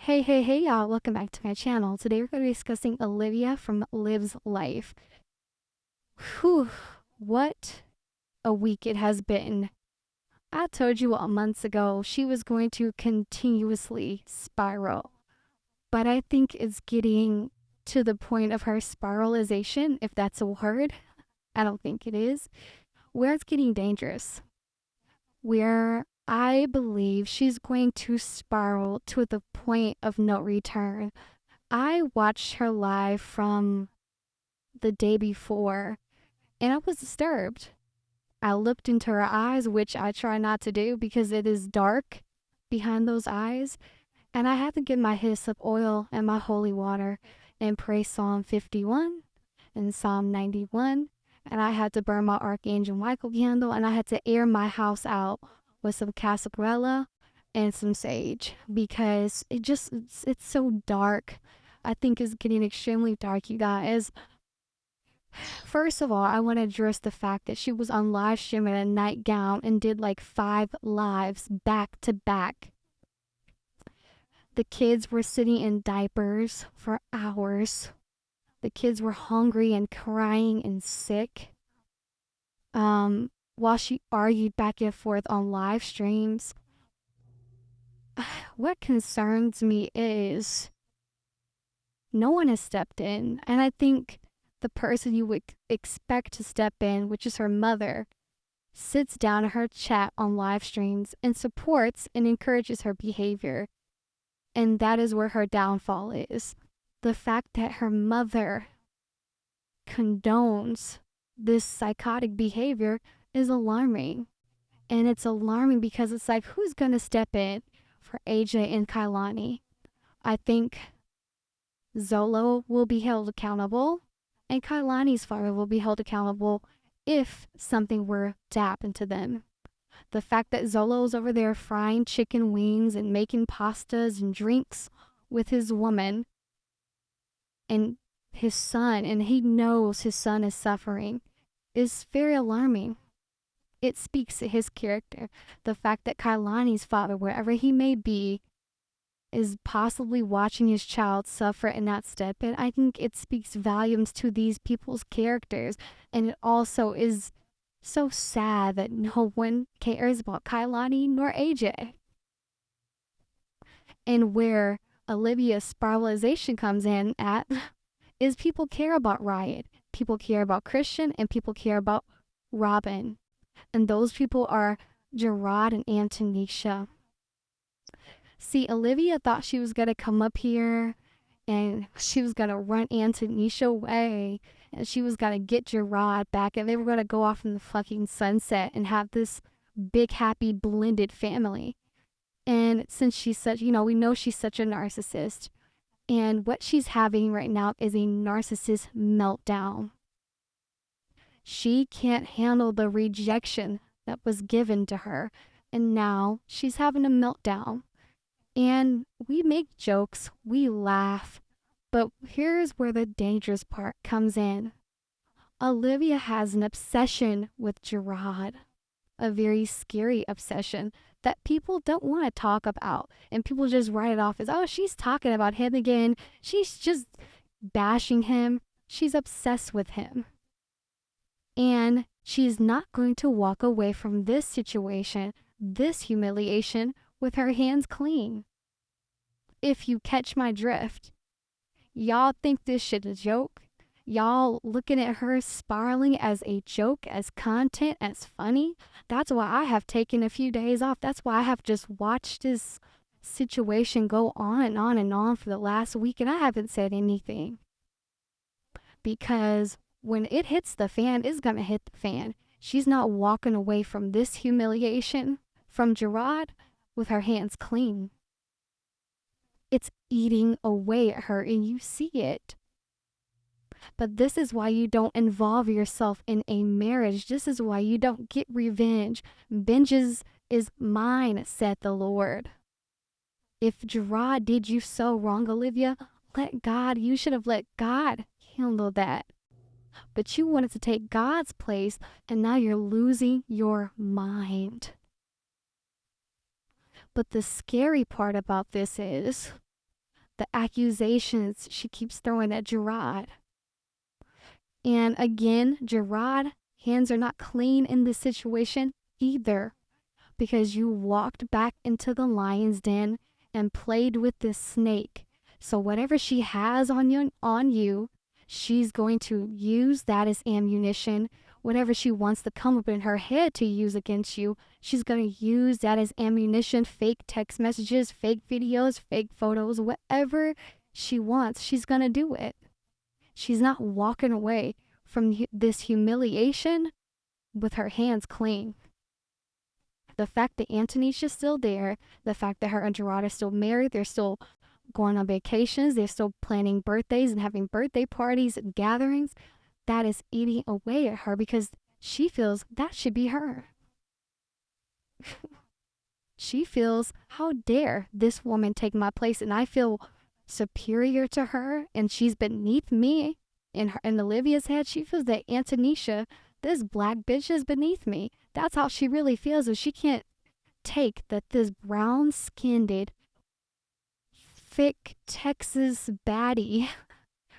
Hey, y'all, welcome back to my channel. Today we're going to be discussing Olivia from Liv's life. Whew, what a week it has been. I told you months ago she was going to continuously spiral, but I think it's getting to the point of her spiralization, if that's a word. I don't think it is, where it's getting dangerous, where I believe she's going to spiral to the point of no return. I watched her live from the day before and I was disturbed. I looked into her eyes, which I try not to do because it is dark behind those eyes, and I had to get my hyssop oil and my holy water and pray Psalm 51 and Psalm 91, and I had to burn my Archangel Michael candle, and I had to air my house out with some cascarilla and some sage because it's so dark. I think it's getting extremely dark, you guys. First of all, I want to address the fact that she was on live stream in a nightgown and did like 5 lives back to back. The kids were sitting in diapers for hours. The kids were hungry and crying and sick. While she argued back and forth on live streams. What concerns me is no one has stepped in, and I think the person you would expect to step in, which is her mother, sits down in her chat on live streams and supports and encourages her behavior. And that is where her downfall is. The fact that her mother condones this psychotic behavior is alarming. And it's alarming because it's like, who's going to step in for AJ and Kailani? I think Zolo will be held accountable, and Kailani's father will be held accountable if something were to happen to them. The fact that Zolo's over there frying chicken wings and making pastas and drinks with his woman and his son, and he knows his son is suffering, is very alarming. It speaks to his character. The fact that Kailani's father, wherever he may be, is possibly watching his child suffer and not step in, I think it speaks volumes to these people's characters. And it also is so sad that no one cares about Kailani nor AJ. And where Olivia's spiralization comes in at is people care about Riot, people care about Christian, and people care about Robin. And those people are Gerard and Antonisha. See, Olivia thought she was going to come up here and she was going to run Antonisha away and she was going to get Gerard back and they were going to go off in the fucking sunset and have this big, happy, blended family. And since she's such, we know she's such a narcissist. And what she's having right now is a narcissist meltdown. She can't handle the rejection that was given to her. And now she's having a meltdown. And we make jokes, we laugh, but here's where the dangerous part comes in. Olivia has an obsession with Gerard, a very scary obsession that people don't want to talk about. And people just write it off as, oh, she's talking about him again. She's just bashing him. She's obsessed with him. And she's not going to walk away from this situation, this humiliation, with her hands clean. If you catch my drift, y'all think this shit a joke? Y'all looking at her spiraling as a joke, as content, as funny? That's why I have taken a few days off. That's why I have just watched this situation go on and on and on for the last week, and I haven't said anything. Because when it hits the fan, it's gonna hit the fan. She's not walking away from this humiliation from Gerard with her hands clean. It's eating away at her and you see it. But this is why you don't involve yourself in a marriage. This is why you don't get revenge. Vengeance is mine, said the Lord. If Gerard did you so wrong, Olivia, you should have let God handle that. But you wanted to take God's place and now you're losing your mind. But the scary part about this is the accusations she keeps throwing at Gerard. And again, Gerard, hands are not clean in this situation either, because you walked back into the lion's den and played with this snake. So whatever she has on you, she's going to use that as ammunition. Whatever she wants to come up in her head to use against you, she's going to use that as ammunition. Fake text messages, fake videos, fake photos, whatever she wants, she's going to do it. She's not walking away from this humiliation with her hands clean. The fact that Antonisha's still there, the fact that her and Gerard are still married, they're still going on vacations, they're still planning birthdays and having birthday parties and gatherings, that is eating away at her because she feels that should be her. She feels, how dare this woman take my place, and I feel superior to her and she's beneath me. In Olivia's head, she feels that Antonisha, this black bitch, is beneath me. That's how she really feels, and she can't take that this brown-skinned, thick Texas baddie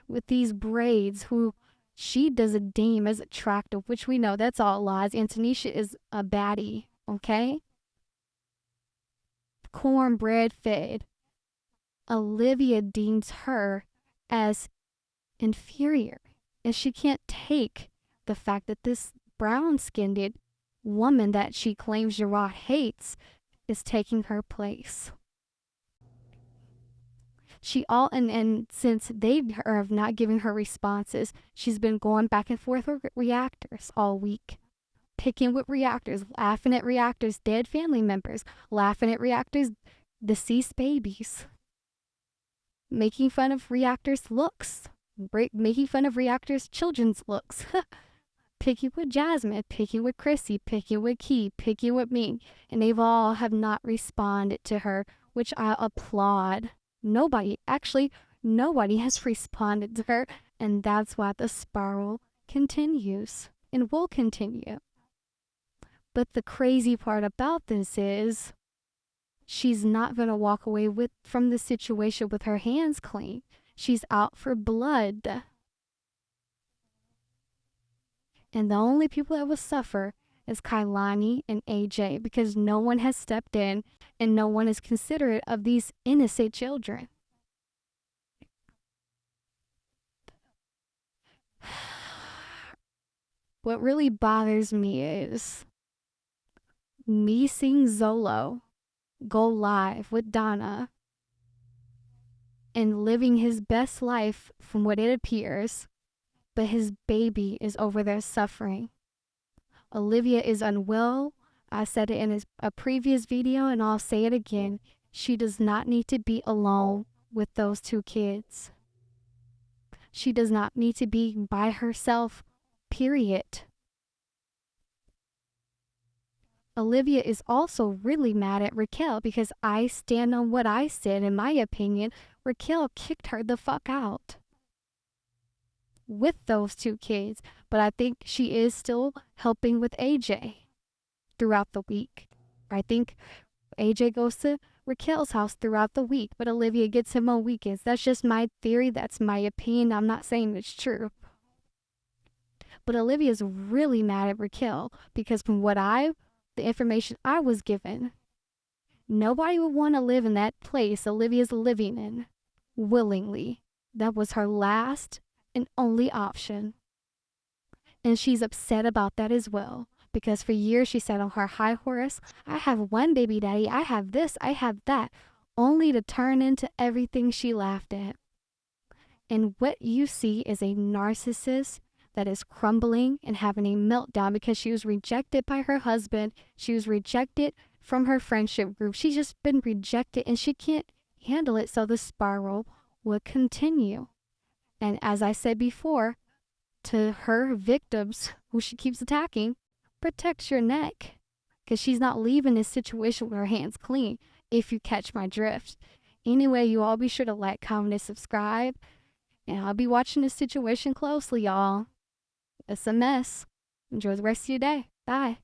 with these braids, who she doesn't deem as attractive, which we know that's all lies. Antonisha is a baddie, okay? Cornbread fed. Olivia deems her as inferior, and she can't take the fact that this brown-skinned woman that she claims Gerard hates is taking her place. And since they are not giving her responses, she's been going back and forth with reactors all week, picking with reactors, laughing at reactors, dead family members, laughing at reactors, deceased babies, making fun of reactors' looks, making fun of reactors' children's looks. Picking with Jasmine, picking with Chrissy, picking with Key, picking with me, and they've all have not responded to her, which I applaud. Nobody has responded to her, and that's why the spiral continues and will continue. But the crazy part about this is she's not going to walk away from the situation with her hands clean. She's out for blood. And the only people that will suffer is Kailani and AJ, because no one has stepped in and no one is considerate of these innocent children. What really bothers me is me seeing Zolo go live with Donna and living his best life from what it appears, but his baby is over there suffering. Olivia is unwell. I said it in a previous video, and I'll say it again. She does not need to be alone with those two kids. She does not need to be by herself, period. Olivia is also really mad at Raquel because I stand on what I said. In my opinion, Raquel kicked her the fuck out with those two kids, but I think she is still helping with AJ throughout the week. I think AJ goes to Raquel's house throughout the week, but Olivia gets him on weekends. That's just my theory. That's my opinion. I'm not saying it's true. But Olivia's really mad at Raquel because from the information I was given, nobody would want to live in that place Olivia's living in willingly. That was her last and only option. And she's upset about that as well, because for years she sat on her high horse. I have one baby daddy, I have this, I have that, only to turn into everything she laughed at. And what you see is a narcissist that is crumbling and having a meltdown because she was rejected by her husband. She was rejected from her friendship group. She's just been rejected and she can't handle it, so the spiral will continue. And as I said before, to her victims who she keeps attacking, protect your neck, because she's not leaving this situation with her hands clean, if you catch my drift. Anyway, you all be sure to like, comment, and subscribe, and I'll be watching this situation closely, y'all. It's a mess. Enjoy the rest of your day. Bye.